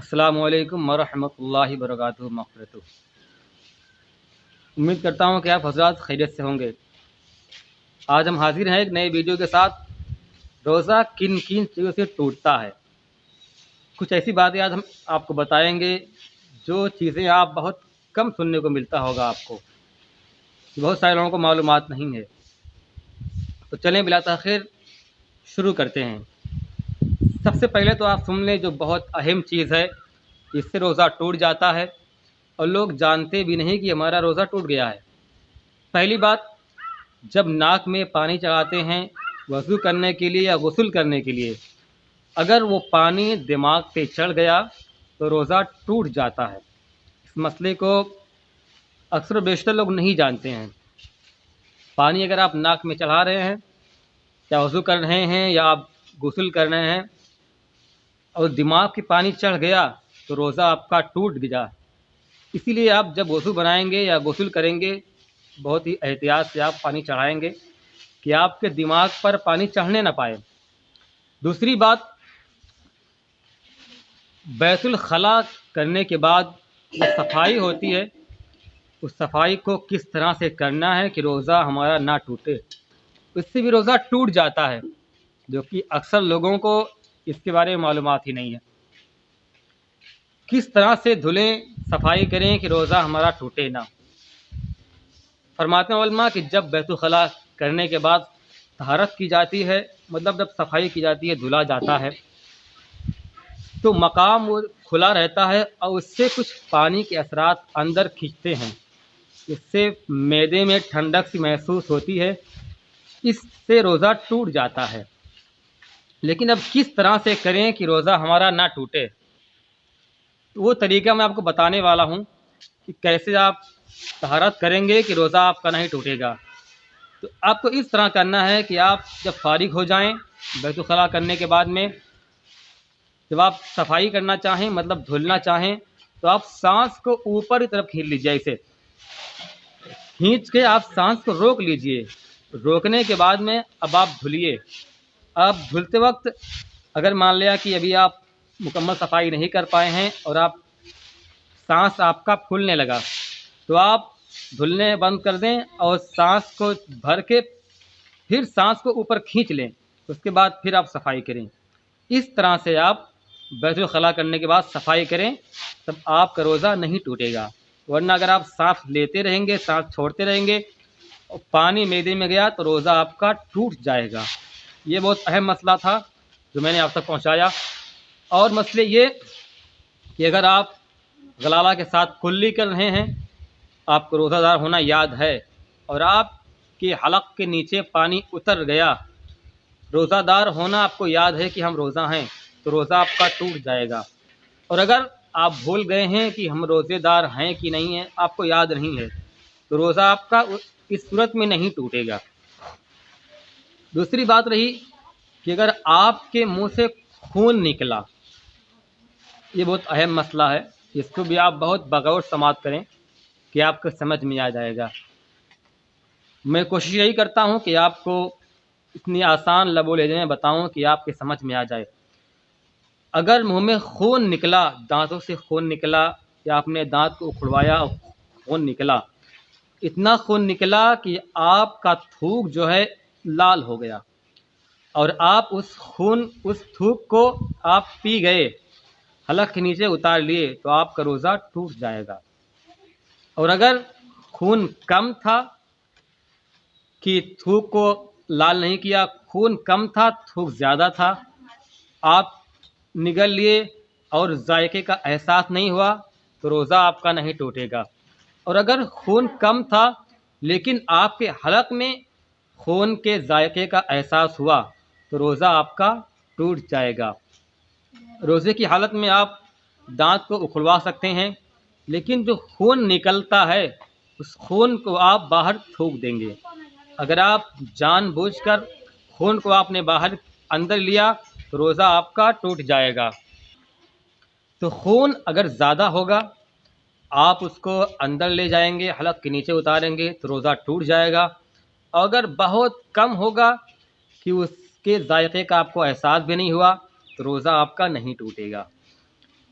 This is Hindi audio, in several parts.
अस्सलामुअलैकुम वरहमतुल्लाहि वबरकातुहू मग़फ़िरतुह। उम्मीद करता हूँ कि आप हज़रात खैरियत से होंगे। आज हम हाज़िर हैं एक नए वीडियो के साथ। रोज़ा किन किन चीज़ों से टूटता है, कुछ ऐसी बातें आज हम आपको बताएंगे जो चीज़ें आप बहुत कम सुनने को मिलता होगा आपको, बहुत सारे लोगों को मालूमात नहीं है। तो चलें बिला ताख़ीर शुरू करते हैं। सबसे पहले तो आप सुन लें जो बहुत अहम चीज़ है, इससे रोज़ा टूट जाता है और लोग जानते भी नहीं कि हमारा रोज़ा टूट गया है। पहली बात, जब नाक में पानी चढ़ाते हैं वज़ू करने के लिए या गुस्ल करने के लिए, अगर वो पानी दिमाग पे चढ़ गया तो रोज़ा टूट जाता है। इस मसले को अक्सर बेशतर लोग नहीं जानते हैं। पानी अगर आप नाक में चढ़ा रहे हैं या वज़ू कर रहे हैं या आप गुस्ल कर रहे हैं और दिमाग की पानी चढ़ गया तो रोज़ा आपका टूट गया। इसीलिए आप जब वज़ू बनाएंगे या गुस्ल करेंगे बहुत ही एहतियात से आप पानी चढ़ाएंगे कि आपके दिमाग पर पानी चढ़ने ना पाए। दूसरी बात, बैतुल खला करने के बाद जो सफाई होती है उस सफाई को किस तरह से करना है कि रोज़ा हमारा ना टूटे, इससे भी रोज़ा टूट जाता है, जो कि अक्सर लोगों को इसके बारे में मालूमात ही नहीं है। किस तरह से धुलें, सफाई करें कि रोज़ा हमारा टूटे ना। फरमाते हैं उलमा कि जब बैतुल खला करने के बाद तहारत की जाती है, मतलब जब सफाई की जाती है, धुला जाता है, तो मकाम वो खुला रहता है और उससे कुछ पानी के असरात अंदर खींचते हैं। इससे मैदे में ठंडक सी महसूस होती है, इससे रोज़ा टूट जाता है। लेकिन अब किस तरह से करें कि रोज़ा हमारा ना टूटे, तो वो तरीका मैं आपको बताने वाला हूँ कि कैसे आप तहारत करेंगे कि रोज़ा आपका नहीं टूटेगा। तो आपको इस तरह करना है कि आप जब फारिग हो जाएं बैतुल खला करने के बाद में, जब आप सफाई करना चाहें, मतलब धुलना चाहें, तो आप सांस को ऊपर की तरफ खींच लीजिए। इसे खींच के आप सांस को रोक लीजिए। रोकने के बाद में अब आप धुलिए। अब धुलते वक्त अगर मान लिया कि अभी आप मुकम्मल सफाई नहीं कर पाए हैं और आप सांस आपका फूलने लगा, तो आप धुलने बंद कर दें और सांस को भर के फिर सांस को ऊपर खींच लें। उसके बाद फिर आप सफाई करें। इस तरह से आप बैतुल खला करने के बाद सफाई करें, तब आपका रोज़ा नहीं टूटेगा। वरना अगर आप सांस लेते रहेंगे, सांस छोड़ते रहेंगे और पानी मैदे में गया तो रोज़ा आपका टूट जाएगा। ये बहुत अहम मसला था जो मैंने आप तक पहुंचाया। और मसले ये कि अगर आप गलाला के साथ कुल्ली कर रहे हैं, आपको रोज़ादार होना याद है और आपके हलक के नीचे पानी उतर गया, रोज़ादार होना आपको याद है कि हम रोज़ा हैं, तो रोज़ा आपका टूट जाएगा। और अगर आप भूल गए हैं कि हम रोज़ेदार हैं कि नहीं हैं, आपको याद नहीं है, तो रोज़ा आपका इस सूरत में नहीं टूटेगा। दूसरी बात रही कि अगर आपके मुंह से खून निकला, ये बहुत अहम मसला है, इसको भी आप बहुत बगौर समात करें कि आपको समझ में आ जाएगा। मैं कोशिश यही करता हूँ कि आपको इतनी आसान लबो लहजे में बताऊँ कि आपके समझ में आ जाए। अगर मुंह में खून निकला, दांतों से खून निकला या आपने दांत को उखड़वाया और खून निकला, इतना खून निकला कि आपका थूक जो है लाल हो गया और आप उस थूक को आप पी गए, हलक के नीचे उतार लिए, तो आपका रोज़ा टूट जाएगा। और अगर खून कम था कि थूक को लाल नहीं किया, खून कम था, थूक ज़्यादा था, आप निगल लिए और जायके का एहसास नहीं हुआ, तो रोज़ा आपका नहीं टूटेगा। और अगर खून कम था लेकिन आपके हलक में खून के जायके का एहसास हुआ, तो रोज़ा आपका टूट जाएगा। रोज़े की हालत में आप दांत को उखड़वा सकते हैं, लेकिन जो खून निकलता है उस खून को आप बाहर थूक देंगे। अगर आप जानबूझकर खून को आपने बाहर अंदर लिया तो रोज़ा आपका टूट जाएगा। तो खून अगर ज़्यादा होगा, आप उसको अंदर ले जाएंगे, हलक के नीचे उतारेंगे, तो रोज़ा टूट जाएगा। अगर बहुत कम होगा कि उसके जायके का आपको एहसास भी नहीं हुआ, तो रोज़ा आपका नहीं टूटेगा।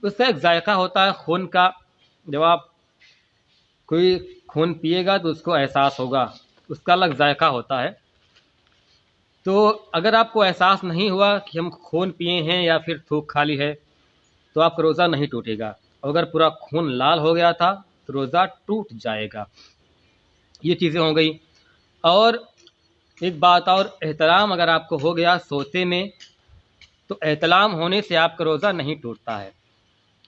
उसका एक जायका होता है खून का। जब आप कोई खून पिएगा तो उसको एहसास होगा, उसका अलग जायका होता है। तो अगर आपको एहसास नहीं हुआ कि हम खून पिए हैं या फिर थूक खा ली है, तो आपका रोज़ा नहीं टूटेगा। अगर पूरा खून लाल हो गया था तो रोज़ा टूट जाएगा। ये चीज़ें हो गई। और एक बात और, एहतराम अगर आपको हो गया सोते में, तो एहतलाम होने से आपका रोज़ा नहीं टूटता है।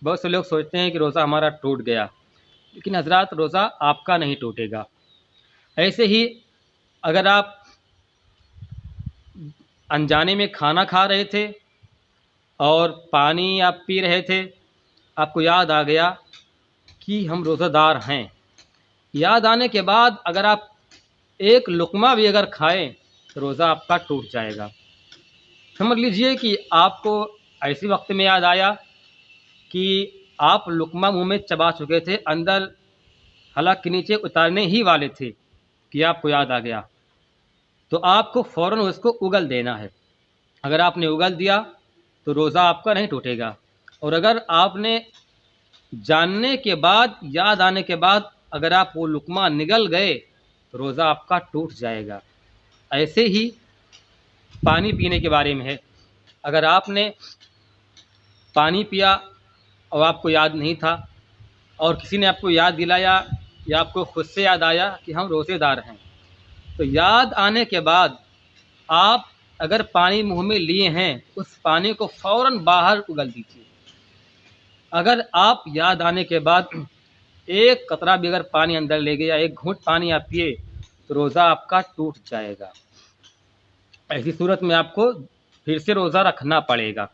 बहुत से लोग सोचते हैं कि रोज़ा हमारा टूट गया, लेकिन हजरात रोज़ा आपका नहीं टूटेगा। ऐसे ही अगर आप अनजाने में खाना खा रहे थे और पानी आप पी रहे थे, आपको याद आ गया कि हम रोज़ादार हैं। याद आने के बाद अगर आप एक लुक़मा भी अगर खाएं तो रोज़ा आपका टूट जाएगा। समझ लीजिए कि आपको ऐसे वक्त में याद आया कि आप लुक़मा मुंह में चबा चुके थे, अंदर हलक के नीचे उतारने ही वाले थे कि आपको याद आ गया, तो आपको फ़ौरन उसको उगल देना है। अगर आपने उगल दिया तो रोज़ा आपका नहीं टूटेगा। और अगर आपने जानने के बाद, याद आने के बाद अगर आप वो लुक़मा निगल गए तो रोज़ा आपका टूट जाएगा। ऐसे ही पानी पीने के बारे में है। अगर आपने पानी पिया और आपको याद नहीं था और किसी ने आपको याद दिलाया या आपको खुद से याद आया कि हम रोज़ेदार हैं, तो याद आने के बाद आप अगर पानी मुंह में लिए हैं, उस पानी को फ़ौरन बाहर उगल दीजिए। अगर आप याद आने के बाद एक कतरा भी अगर पानी अंदर ले गए या एक घूंट पानी आप पिए तो रोज़ा आपका टूट जाएगा। ऐसी सूरत में आपको फिर से रोज़ा रखना पड़ेगा।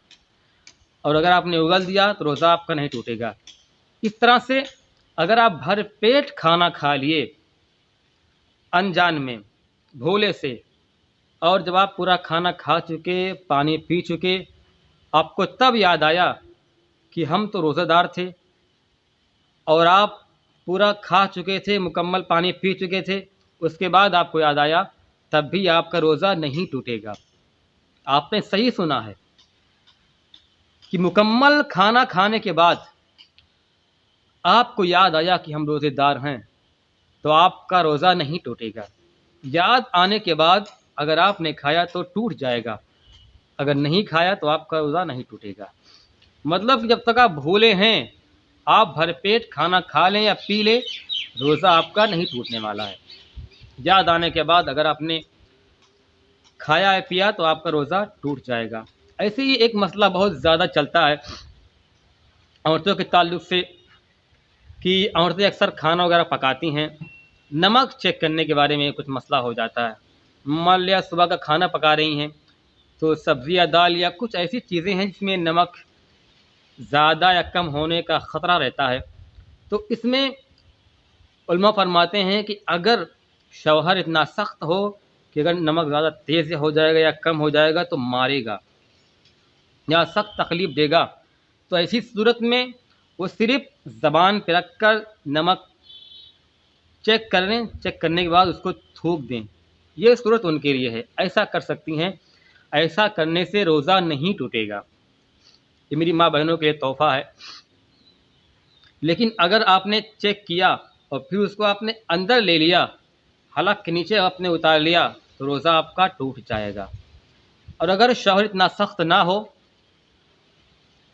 और अगर आपने उगल दिया तो रोज़ा आपका नहीं टूटेगा। इस तरह से अगर आप भर पेट खाना खा लिए अनजान में, भूले से, और जब आप पूरा खाना खा चुके, पानी पी चुके, आपको तब याद आया कि हम तो रोज़ेदार थे, और आप पूरा खा चुके थे, मुकम्मल पानी पी चुके थे, उसके बाद आपको याद आया, तब भी आपका रोज़ा नहीं टूटेगा। आपने सही सुना है कि मुकम्मल खाना खाने के बाद आपको याद आया कि हम रोज़ेदार हैं, तो आपका रोज़ा नहीं टूटेगा। याद आने के बाद अगर आपने खाया तो टूट जाएगा, अगर नहीं खाया तो आपका रोज़ा नहीं टूटेगा। मतलब कि जब तक आप भूले हैं, आप भरपेट खाना खा लें या पी लें, रोज़ा आपका नहीं टूटने वाला है। याद आने के बाद अगर आपने खाया या पिया तो आपका रोज़ा टूट जाएगा। ऐसे ही एक मसला बहुत ज़्यादा चलता है औरतों के ताल्लुक़ से कि औरतें अक्सर खाना वगैरह पकाती हैं, नमक चेक करने के बारे में कुछ मसला हो जाता है। मान लिया सुबह का खाना पका रही हैं, तो सब्ज़ी या दाल या कुछ ऐसी चीज़ें हैं जिसमें नमक ज़्यादा या कम होने का ख़तरा रहता है, तो इसमें उलमा फरमाते हैं कि अगर शौहर इतना सख्त हो कि अगर नमक ज़्यादा तेज़ हो जाएगा या कम हो जाएगा तो मारेगा या सख्त तकलीफ़ देगा, तो ऐसी सूरत में वो सिर्फ़ ज़बान पे रख कर नमक चेक कर लें, चेक करने के बाद उसको थूक दें। ये सूरत उनके लिए है, ऐसा कर सकती हैं। ऐसा करने से रोज़ा नहीं टूटेगा। ये मेरी माँ बहनों के लिए तोहफ़ा है। लेकिन अगर आपने चेक किया और फिर उसको आपने अंदर ले लिया, हलक के नीचे आपने उतार लिया, तो रोज़ा आपका टूट जाएगा। और अगर शौहर इतना सख्त ना हो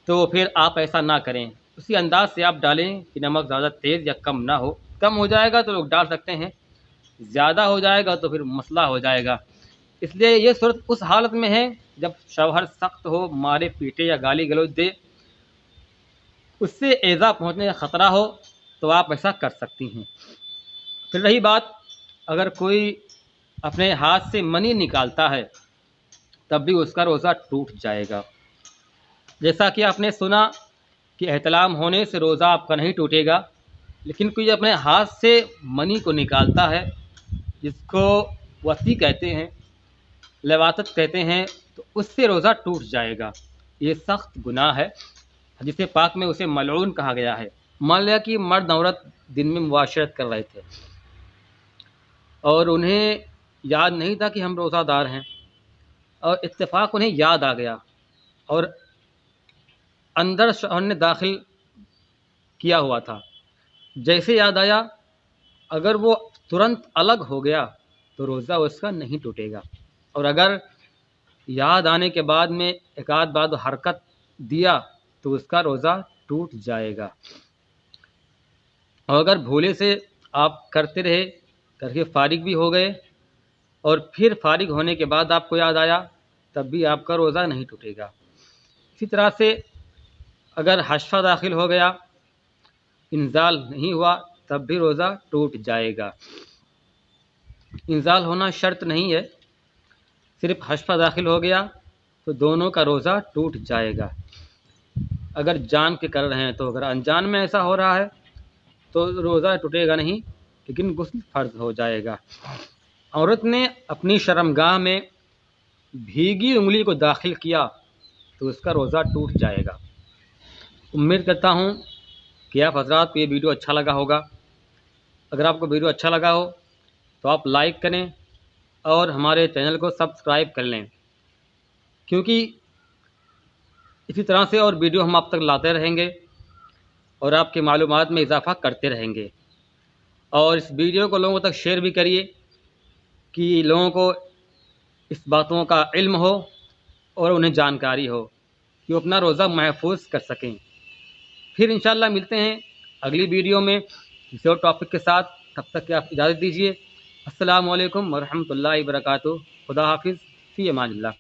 तो फिर आप ऐसा ना करें, उसी अंदाज़ से आप डालें कि नमक ज़्यादा तेज़ या कम ना हो। कम हो जाएगा तो लोग डाल सकते हैं, ज़्यादा हो जाएगा तो फिर मसला हो जाएगा। इसलिए ये सूरत उस हालत में है जब शौहर सख्त हो, मारे पीटे या गाली गलौज दे, उससे एज़ा पहुँचने का ख़तरा हो, तो आप ऐसा कर सकती हैं। फिर रही बात, अगर कोई अपने हाथ से मनी निकालता है तब भी उसका रोज़ा टूट जाएगा। जैसा कि आपने सुना कि एहतलाम होने से रोज़ा आपका नहीं टूटेगा, लेकिन कोई अपने हाथ से मनी को निकालता है, जिसको वसी कहते हैं, लवातत कहते हैं, तो उससे रोज़ा टूट जाएगा। ये सख्त गुनाह है, जिसे पाक में उसे मलऊन कहा गया है। मान लिया कि मर्द औरत दिन में मुबाशरत कर रहे थे और उन्हें याद नहीं था कि हम रोज़ादार हैं, और इत्तेफाक उन्हें याद आ गया और अंदर शौहर ने दाखिल किया हुआ था। जैसे याद आया, अगर वो तुरंत अलग हो गया तो रोज़ा उसका नहीं टूटेगा, और अगर याद आने के बाद में एक आध बार हरकत दिया तो उसका रोज़ा टूट जाएगा। और अगर भूले से आप करते रहे, करके फारिग भी हो गए, और फिर फारिग होने के बाद आपको याद आया, तब भी आपका रोज़ा नहीं टूटेगा। इसी तरह से अगर हश्फा दाखिल हो गया, इंजाल नहीं हुआ, तब भी रोज़ा टूट जाएगा। इंजाल होना शर्त नहीं है, सिर्फ हश्फा दाखिल हो गया तो दोनों का रोज़ा टूट जाएगा। अगर जान के कर रहे हैं तो, अगर अनजान में ऐसा हो रहा है तो रोज़ा टूटेगा नहीं, लेकिन गुस्ल फ़र्ज हो जाएगा। औरत ने अपनी शर्मगाह में भीगी उंगली को दाखिल किया तो उसका रोज़ा टूट जाएगा। उम्मीद करता हूँ कि आप हज़रात को ये वीडियो अच्छा लगा होगा। अगर आपको वीडियो अच्छा लगा हो तो आप लाइक करें और हमारे चैनल को सब्सक्राइब कर लें, क्योंकि इसी तरह से और वीडियो हम आप तक लाते रहेंगे और आपकी मालूमात में इजाफ़ा करते रहेंगे। और इस वीडियो को लोगों तक शेयर भी करिए कि लोगों को इस बातों का इल्म हो और उन्हें जानकारी हो कि वो अपना रोज़ा महफूज कर सकें। फिर इंशाअल्लाह मिलते हैं अगली वीडियो में किसी और टॉपिक के साथ। तब तक के आप इजाज़त दीजिए। अस्सलामु अलैकुम वरहमतुल्लाहि वबरकातुहू। खुदा हाफिज़, फ़ी अमानिल्लाह।